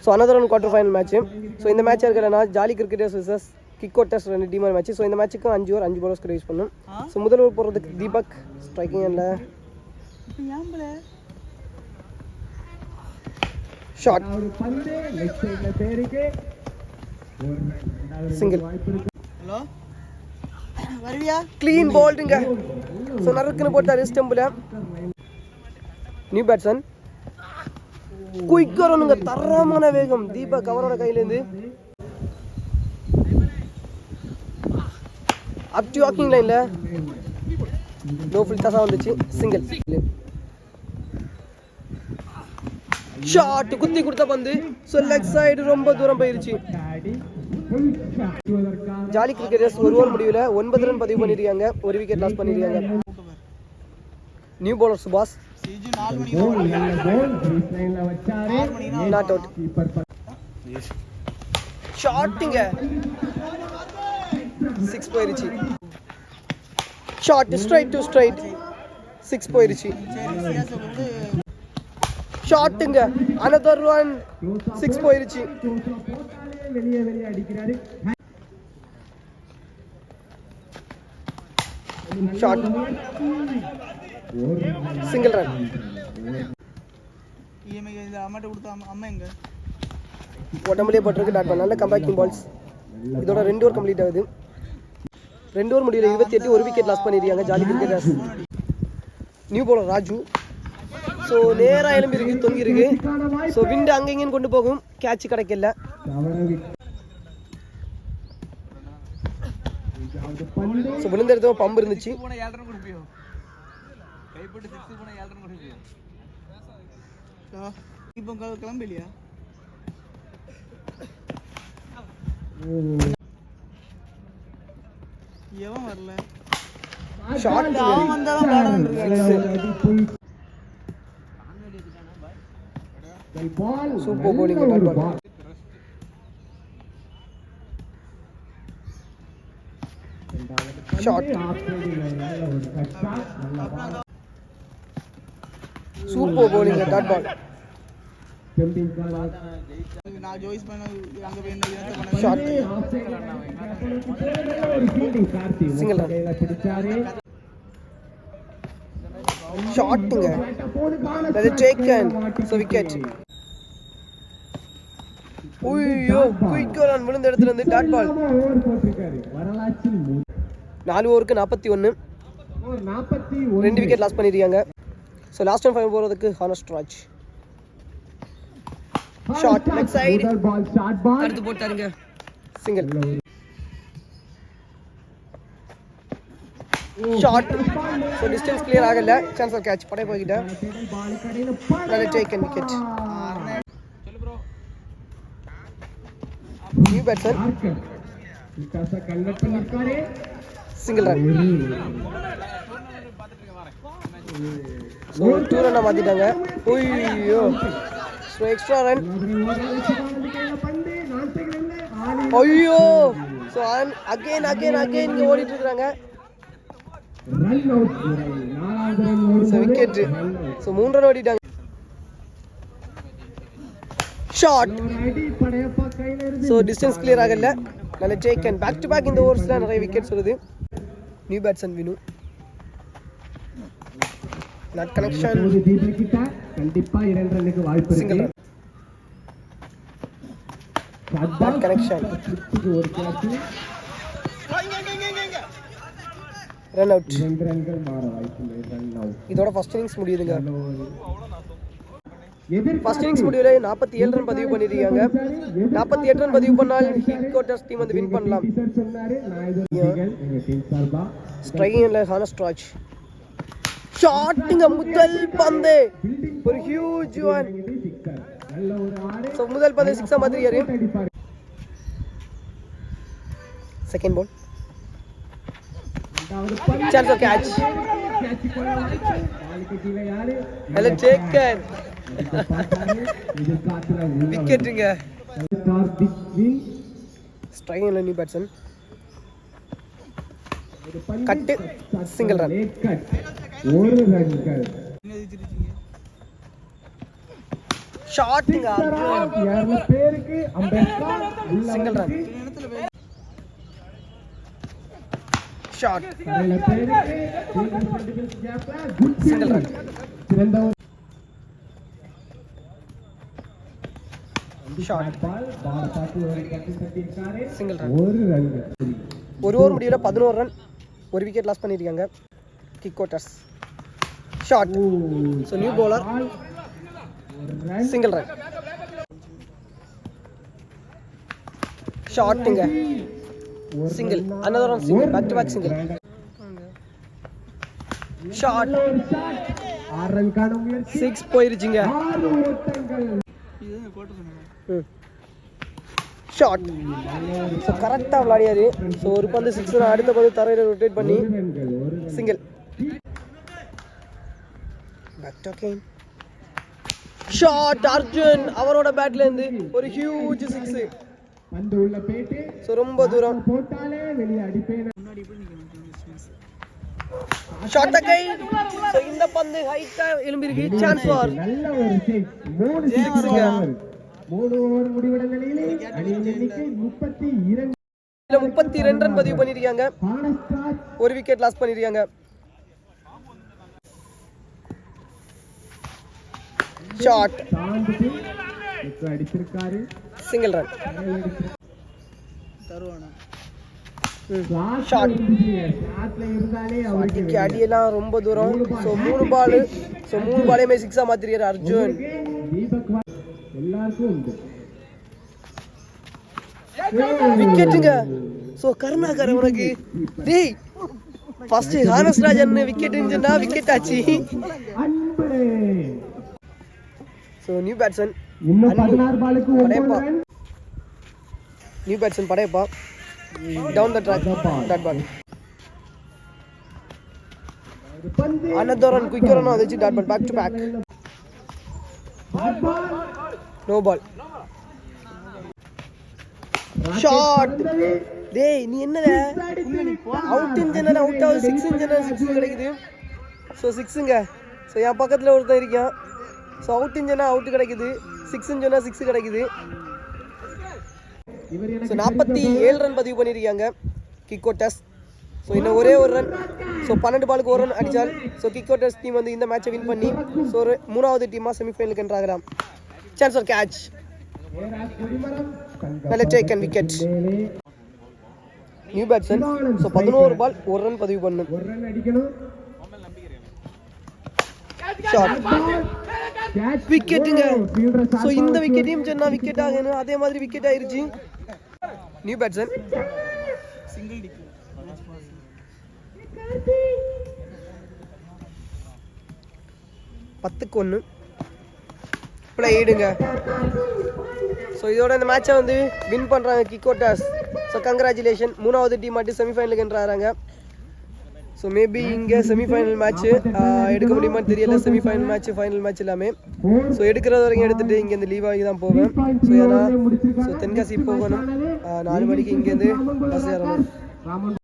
So another one quarter final match. So இந்த match இருக்கிறனா jolly cricketers vs கிக்கோட்டர்ஸ் 2 டீமர் மேட்ச். ஸோ இந்த மேட்ச்சுக்கு 5 ஓவர் 5 bowlers யூஸ் பண்ணும். ஸோ முதல் ஓவர் போடுறதுக்கு Deepak striking and shot single. Hello வருவியா? க்ளீன் போல்டுங்க. ஸோ நறுக்குன்னு போட்டாரு ஸ்டம்பில். நியூ பேட்ஸ்மேன் குயிக்கர் ஒன்றுங்க, தரமான வேகம் தீபக் அவரோட கையிலேருந்து அப் டு வாக்கிங் லைனில் நோ ஃபுல் டாஸாக வந்துச்சு. சிங்கிள். ஷாட் குத்தி கொடுத்த பந்து. ஸோ லெக் சைடு ரொம்ப தூரம் போயிருச்சு. ஜாலி கிரிக்கெட்டர்ஸ் ஒரு ஓவர் முடிவில் 9 ரன் பதிவு பண்ணியிருக்காங்க, 1 விக்கெட் லாஸ் பண்ணியிருக்காங்க. நியூ பவுலர் சுபாஷ் நாட் அவுட். ஷாட்டுங்க 6 போயிருச்சு. ஷாட் ஸ்ட்ரைட் டு ஸ்ட்ரைட் 6 போயிருச்சு. ஷாட்டுங்க அனதர் ஒன் 6 போயிருச்சு. Shot single run. உடம்புலேயே போட்டிருக்கு டாட் பண்ண. நல்ல கம்பேக்கிங் பால்ஸ். இதோட 2 ஓவர் கம்ப்ளீட் ஆகுது. 2 ஓவர் முடியல 28 1 விக்கெட் லாஸ் பண்ணியிருக்காங்க jolly cricketers. New bowler Raju. So நேராக எலும்பி இருக்கு, தொங்கி இருக்கு. ஸோ விண்டு அங்கேயும் கொண்டு போகும், கேட்ச் கிடைக்கல. ஸோ விழுந்த இடத்துல பம்பு இருந்துச்சு. கிளம்பலையா? எவன் வரல? ஷாட் அவன் வந்தாலும் super bowling dot ball. Shot super bowling dot ball. நான் ஜோய்ஸ் பண்ண அங்க போய் ஷாட் சிங்கிள் ரன். ஷாட்டுங்க அது டேக்கன். So wicket. ஐயோ குயிக்கர் ரன் விழுந்த இடத்துல இருந்து டாட் பால். 4 ஓவருக்கு 41 2 விக்கெட் லாஸ் பண்ணிருக்காங்க. ஸோ லாஸ்ட் டைம் 5 போகிறதுக்கு honest Raj. Shot leg side அடுத்து போட்டாருங்க. Single. Shot. So distance clear ஆகல, சான்ஸ் ஆஃப் கேட்ச் படை போய்கிட்டேன். நல்ல taken wicket. New batsman single run. So 2 ரன்னை மாற்றிட்டாங்க. ஐயோ ஸோ எக்ஸ்ட்ரா ரன். ஐயோ ஸோ அகெயின் இங்கே ஓடிட்டு இருக்கிறாங்க. So wicket. ஸோ 3 ரன் ஓடிட்டாங்க. ஷாட். ஸோ டிஸ்டன்ஸ் கிளியர் ஆகல, நல்ல டேக்கன். பேக் டு பேக் இந்த ஓவர்ஸில் நிறைய விக்கெட்ஸ் வருது. New batsman Vinu nut connection கண்டிப்பா 2 ரன்னுக்கு வாய்ப்பு இருக்கு. நட் கனெக்ஷன் ஒரு கேட்ச் ரன் அவுட். 2 ரன்கள் மாற வாய்ப்பு இல்லை. Run out. இதோட ஃபர்ஸ்ட் இன்னிங்ஸ் முடியுதுங்க. ஃபர்ஸ்ட் இன்னிங்ஸ் முடிவில் 47 ரன் பதிவு பண்ணிருக்காங்க. 48 ரன் பதிவு பண்ணால் ஹிக்கோட்டர்ஸ் டீம் வந்து வின் பண்ணலாம். ஸ்ட்ரைக்கிங்ல ஹானஸ்ட் ராஜ். ஷாட்டுங்க முதல் பந்து ஒரு ஹியூஜ் ஒன். ஸோ முதல் பந்து 6 மாத்திரியாரு. Second ball chance of catch. நல்ல டேக்கன் விக்கெட்டுங்க. ஸ்ட்ரைக்கிங்ல new batsman cut single run. ஷாட்டுங்க அர்ஜுன் 2 பேருக்கு அம்பேத்கர் உள்ள சிங்கிள் ரன் இடத்துல போய் ஷாட் 2 பேருக்கு கேப்ல குட் சிங்கிள் ரன் சிறந்த ஷாட் பால் பாட்டு ஒரு கட்டி இருக்காரு சிங்கிள் ரன் ஒரு ரன் ஒரு ஓவர் முடிவில் 11 ரன் ஒரு விக்கெட் லாஸ் பண்ணியிருக்காங்க kick outers shot so new bowler single run ஷாட்டுங்க single another one single back to back single shot 6 run காண முயற்சி 6 போயிருச்சுங்க 6 ஓட்டங்கள் இதுதான் கோட்டை சொன்னாங்க ஷாட் ஸோ கரெக்டாக விளையாடியாரு ஸோ ஒரு பந்து 6 அடுத்த பந்து தரையில் ரொட்டேட் பண்ணி சிங்கிள் ஷாட் அர்ஜுன் அவரோட பேட்ல இருந்து ஒரு ஹியூஜ் 6 பந்து உள்ள போயிட்டு ஸோ ரொம்ப தூரம் போட்டாலே வெளிய அடிப்பேன் முன்னாடி போய் நிக்கணும் ஷாட் கை ஸோ இந்த பந்து ஹைட்டா எழும்பிருக்கு சான்ஸ் ஃபார் நல்ல ஒரு சிக்ஸ் 3 சிக்ஸ்ங்க 3 ஓவர் முடிவட நிலையிலே அணியின் எண்ணிக்கை 32 32 ரன் பதிவு பண்ணிருக்காங்க பானஸ்டாட் ஒரு விக்கெட் லாஸ் பண்ணிருக்காங்க ஷாட் சாந்துக்கு இப்போ அடிச்சிருக்காரு சிங்கிள் ரன் தருவானா ஷாட் ஷாட்ல இருந்தாலே அவருக்கு அடிக்கு அடியெல்லாம் ரொம்ப தூரம் ஸோ 3 பாலையுமே 6 மாத்திருக்காரு அர்ஜுன் தீபக் எல்லாருக்கும் உண்டு விக்கெட்டுங்க ஸோ கருணாகர் உனக்கு டேய் ஃபர்ஸ்ட் ஹானஸ் ராஜன் விக்கெட் இருந்துச்சுன்னா விக்கெட் ஆச்சு அன்பே ஸோ நியூ பேட்ஸ்மேன் இன்னும் 16 பாலுக்கு 9 Padayappa run new batsman Padayappa down the track dot ball பந்து another run quick run அதை வச்சு dot ball back to back no ball shot டேய் நீ என்னடா அவுட் இன்ஜினர் அவுட் ஆகுது 6 இன்ஜினர் 6 கிடைக்குது ஸோ 6ங்க ஸோ என் பக்கத்தில் ஒருத்தன் இருக்கான் ஸோ அவுட் இன்ஜினர் அவுட் கிடைக்குது 6 இன்ஜினர் 6 கிடைக்குது இவர் ஸோ 47 ரன் பதிவு பண்ணியிருக்காங்க கிக் அவுட்டர்ஸ் ஸோ இன்னும் ஒரே ஒரு ரன் ஸோ 12 பாலுக்கு ஒரு ரன் அடித்தால் ஸோ கிக் அவுட்டர்ஸ் டீம் வந்து இந்த மேட்சை வின் பண்ணி ஸோ ஒரு 3வது டீமாக செமிஃபைனலுக்கு என்றாகிறாம் சான்ஸ் ஃபார் கேட்ச் நல்ல take and wicket new batsman so 11 பால் ஒரு ரன் பதிவு பண்ணும் ஒரு ரன் அடிக்கணும் ஷாட் கேட்ச் விக்கெட்டுங்க ஃபீல்டர் ஸோ இந்த விக்கெட்டையும் சொன்னா விக்கெட் ஆகணும் அதே மாதிரி விக்கெட் ஆயிருச்சு நியூ பேட்ஸ்மேன் சிங்கிள் டிக்கு 10-1 பிளேடுங்க ஸோ இதோட இந்த மேட்சை வந்து வின் பண்ணுறாங்க கிக் அவுட்டர்ஸ் ஸோ கங்க்ராச்சுலேஷன் 3வது டீம் மட்டும் செமிஃபைனலுக்கு என்றாங்க ஸோ மேபி இங்கே செமிஃபைனல் மேட்ச்சு எடுக்க முடியுமான்னு தெரியல செமிஃபைனல் மேட்ச் ஃபைனல் மேட்ச் எல்லாமே ஸோ எடுக்கிறது வரைக்கும் எடுத்துகிட்டு இங்கேருந்து லீவ் ஆகி தான் போவேன் ஸோ ஏன்னா ஸோ தென்காசி போகணும் 4 மணிக்கு இங்கேருந்து பஸ் ஏறணும்